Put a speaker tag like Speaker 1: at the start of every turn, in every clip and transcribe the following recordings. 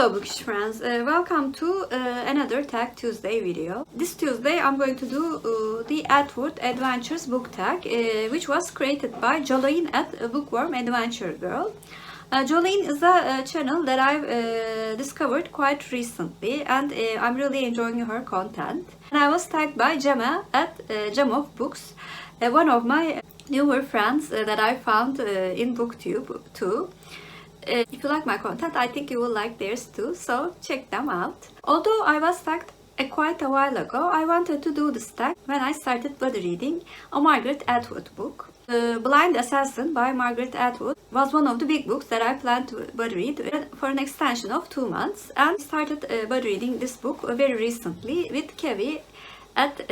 Speaker 1: Hello Bookish friends, welcome to another Tag Tuesday video. This Tuesday I'm going to do the Atwood Adventures book tag, which was created by Jolene at Bookworm Adventure Girl. Jolene is a channel that I've discovered quite recently, and I'm really enjoying her content. And I was tagged by Gemma at Gemma Books, one of my newer friends that I found in BookTube too. If you like my content, I think you will like theirs too, so check them out. Although I was tagged quite a while ago, I wanted to do this tag when I started buddy reading a Margaret Atwood book. The Blind Assassin by Margaret Atwood was one of the big books that I planned to buddy read for an extension of 2 months, and started buddy reading this book very recently with Kevvie at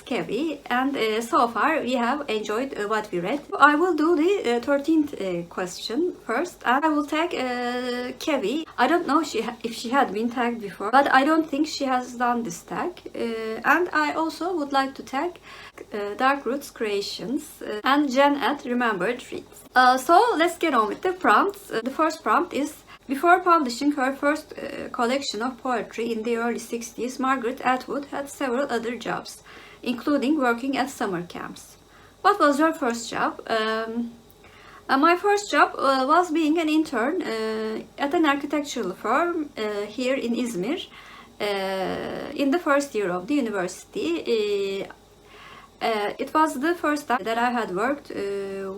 Speaker 1: Kevvie, and so far we have enjoyed what we read. I will do the 13th question first, and I will tag Kevvie. I don't know if she had been tagged before, but I don't think she has done this tag. And I also would like to tag Dark Roots Creations and Jen at Remembered Reads. So let's get on with the prompts. The first prompt is: before publishing her first collection of poetry in the early 60s, Margaret Atwood had several other jobs, including working at summer camps. What was your first job? My first job was being an intern at an architectural firm here in Izmir in the first year of the university. It was the first time that I had worked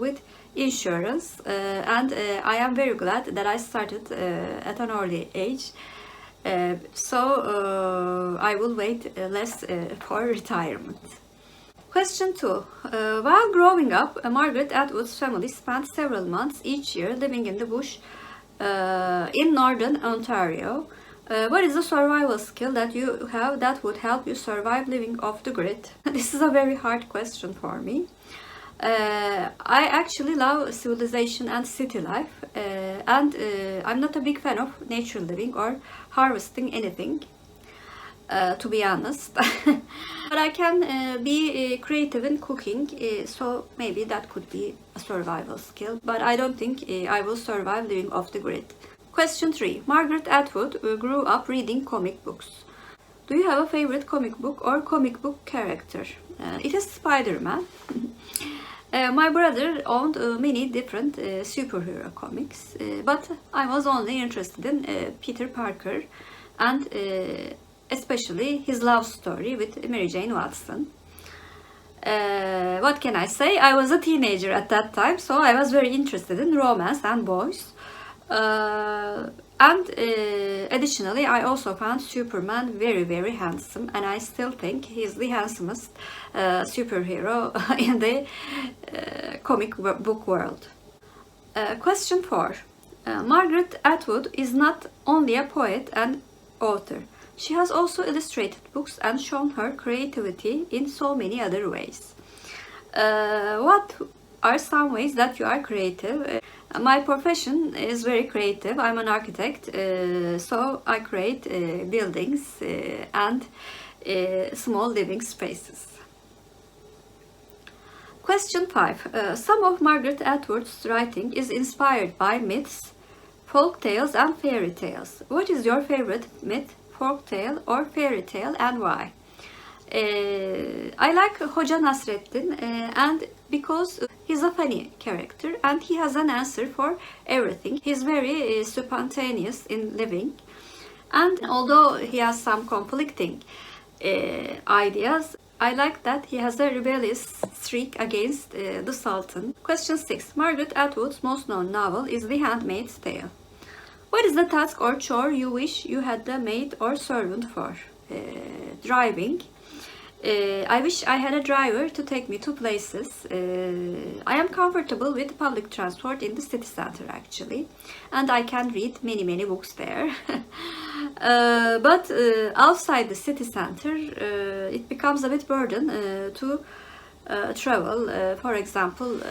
Speaker 1: with insurance, and I am very glad that I started at an early age, so I will wait less for retirement. Question 2. While growing up, Margaret Atwood's family spent several months each year living in the bush in northern Ontario. What is a survival skill that you have that would help you survive living off the grid? This is a very hard question for me. I actually love civilization and city life, and I'm not a big fan of nature living or harvesting anything, to be honest. But I can be creative in cooking, so maybe that could be a survival skill, but I don't think I will survive living off the grid. Question 3. Margaret Atwood grew up reading comic books. Do you have a favorite comic book or comic book character? It is Spider-Man. My brother owned many different superhero comics, but I was only interested in Peter Parker, and especially his love story with Mary Jane Watson. What can I say? I was a teenager at that time, so I was very interested in romance and boys. And additionally, I also found Superman very handsome, and I still think he's the handsomest superhero in the comic book world. Question 4. Margaret Atwood is not only a poet and author. She has also illustrated books and shown her creativity in so many other ways. What are some ways that you are creative? My profession is very creative. I'm an architect, so I create buildings and small living spaces. Question 5. Some of Margaret Atwood's writing is inspired by myths, folk tales and fairy tales. What is your favorite myth, folk tale or fairy tale, and why? I like Hoca Nasreddin, and because he's a funny character and he has an answer for everything. He's very spontaneous in living, and although he has some conflicting ideas, I like that he has a rebellious streak against the Sultan. Question 6. Margaret Atwood's most known novel is The Handmaid's Tale. What is the task or chore you wish you had a maid or servant for? Driving. I wish I had a driver to take me to places. I am comfortable with public transport in the city center actually, and I can read many books there. But outside the city center, it becomes a bit burden to travel. For example,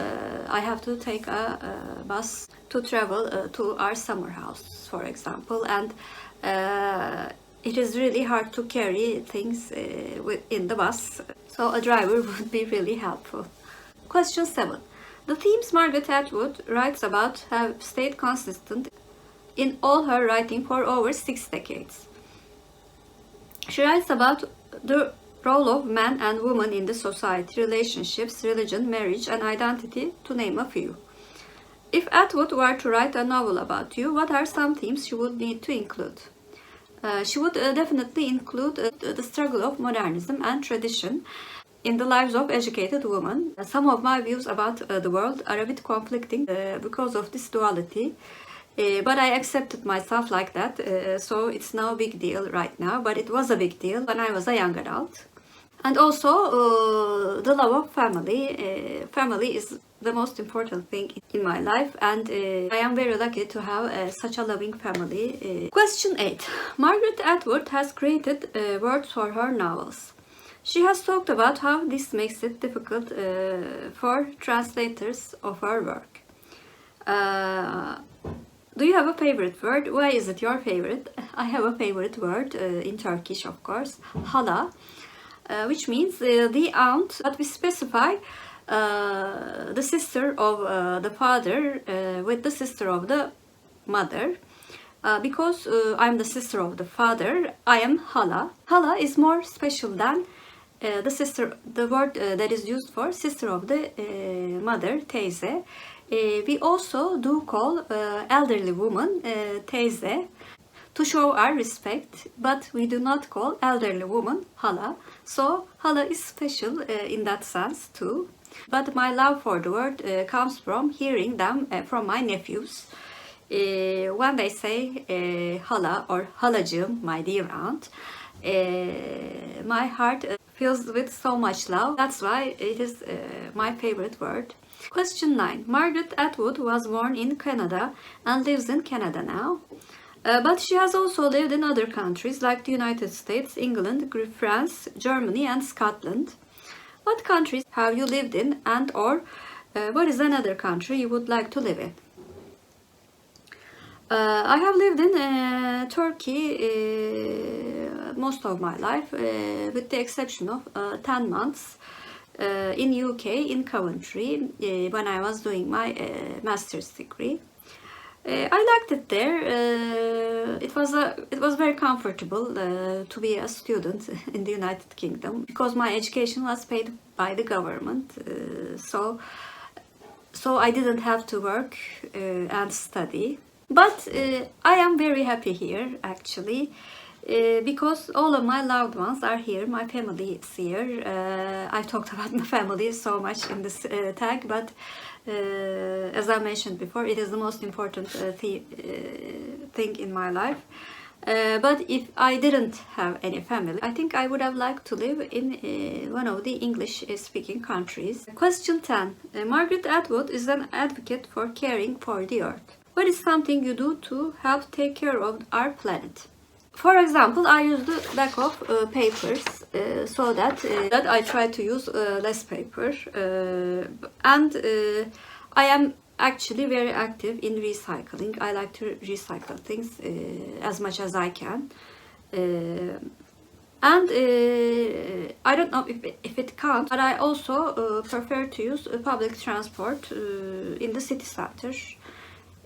Speaker 1: I have to take a bus to travel to our summer house, for example, and it is really hard to carry things in the bus, so a driver would be really helpful. Question 7. The themes Margaret Atwood writes about have stayed consistent in all her writing for over 6 decades. She writes about the role of man and woman in the society, relationships, religion, marriage, and identity, to name a few. If Atwood were to write a novel about you, what are some themes she would need to include? She would definitely include the struggle of modernism and tradition in the lives of educated women. Some of my views about the world are a bit conflicting because of this duality. But I accepted myself like that, so it's no big deal right now, but it was a big deal when I was a young adult. And also the love of family. Family is the most important thing in my life, and I am very lucky to have such a loving family. Question 8. Margaret Atwood has created words for her novels. She has talked about how this makes it difficult for translators of her work. Do you have a favorite word? Why is it your favorite? I have a favorite word in Turkish, of course, hala, which means the aunt, but we specify the sister of the father with the sister of the mother. Because I'm the sister of the father, I am hala. Hala is more special than the word that is used for sister of the mother, teyze. We also do call elderly woman teyze to show our respect, but we do not call elderly woman hala. So hala is special in that sense too. But my love for the word comes from hearing them from my nephews. When they say hala or halacığım, my dear aunt, my heart fills with so much love. That's why it is my favorite word. Question 9. Margaret Atwood was born in Canada and lives in Canada now. But she has also lived in other countries like the United States, England, France, Germany, and Scotland. What countries have you lived in, and or what is another country you would like to live in? I have lived in Turkey most of my life, with the exception of 10 months in UK, in Coventry, when I was doing my master's degree. I liked it there. It was very comfortable to be a student in the United Kingdom because my education was paid by the government. So I didn't have to work and study. But I am very happy here actually. Because all of my loved ones are here, my family is here. I've talked about my family so much in this tag, but as I mentioned before, it is the most important thing in my life. But if I didn't have any family, I think I would have liked to live in one of the English-speaking countries. Question 10. Margaret Atwood is an advocate for caring for the earth. What is something you do to help take care of our planet? For example, I use the back of papers so that I try to use less paper, and I am actually very active in recycling. I like to recycle things as much as I can, and I don't know if it counts, but I also prefer to use public transport in the city center.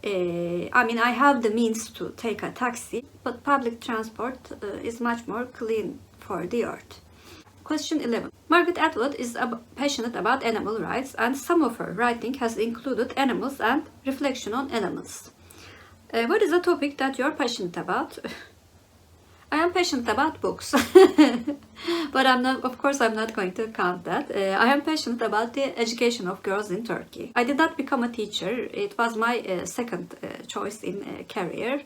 Speaker 1: I mean, I have the means to take a taxi, but public transport is much more clean for the earth. Question 11. Margaret Atwood is passionate about animal rights, and some of her writing has included animals and reflection on animals. What is a topic that you're passionate about? I am passionate about books, but of course I'm not going to count that. I am passionate about the education of girls in Turkey. I did not become a teacher. It was my second choice in career.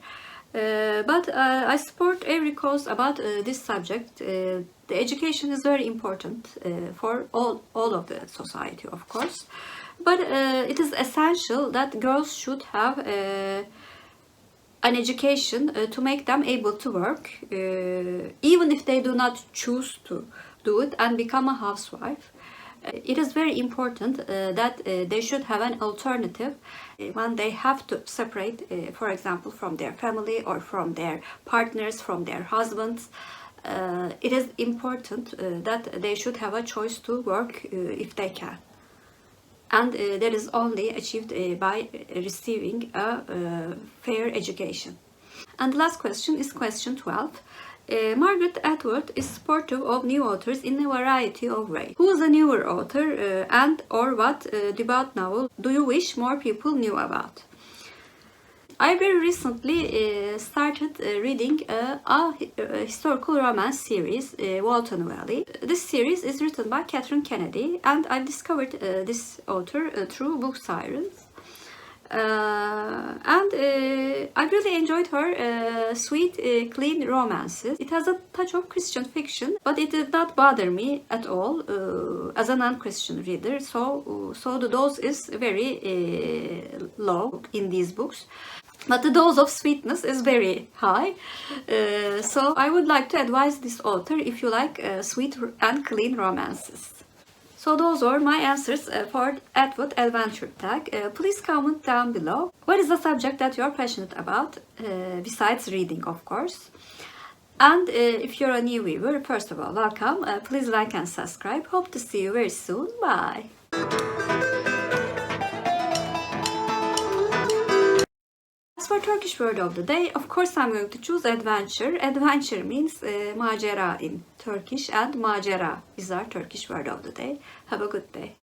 Speaker 1: But I support every cause about this subject. The education is very important for all of the society, of course. But it is essential that girls should have an education to make them able to work, even if they do not choose to do it and become a housewife. It is very important that they should have an alternative when they have to separate, for example, from their family or from their partners, from their husbands. It is important that they should have a choice to work if they can. and that is only achieved by receiving a fair education. And the last question is question 12. Margaret Atwood is supportive of new authors in a variety of ways. Who is a newer author and or what debut novel do you wish more people knew about? I very recently started reading a historical romance series, Walton Valley. This series is written by Catherine Kennedy, and I discovered this author through Book Sirens. I really enjoyed her sweet, clean romances. It has a touch of Christian fiction, but it did not bother me at all as a non-Christian reader. So the dose is very low in these books. But the dose of sweetness is very high. So I would like to advise this author if you like sweet and clean romances. So those are my answers for Atwood Adventure Tag. Please comment down below. What is the subject that you are passionate about, besides reading, of course? And if you're a new viewer, first of all, welcome. Please like and subscribe. Hope to see you very soon. Bye. As for Turkish word of the day, of course I'm going to choose adventure. Adventure means macera in Turkish, and macera is our Turkish word of the day. Have a good day.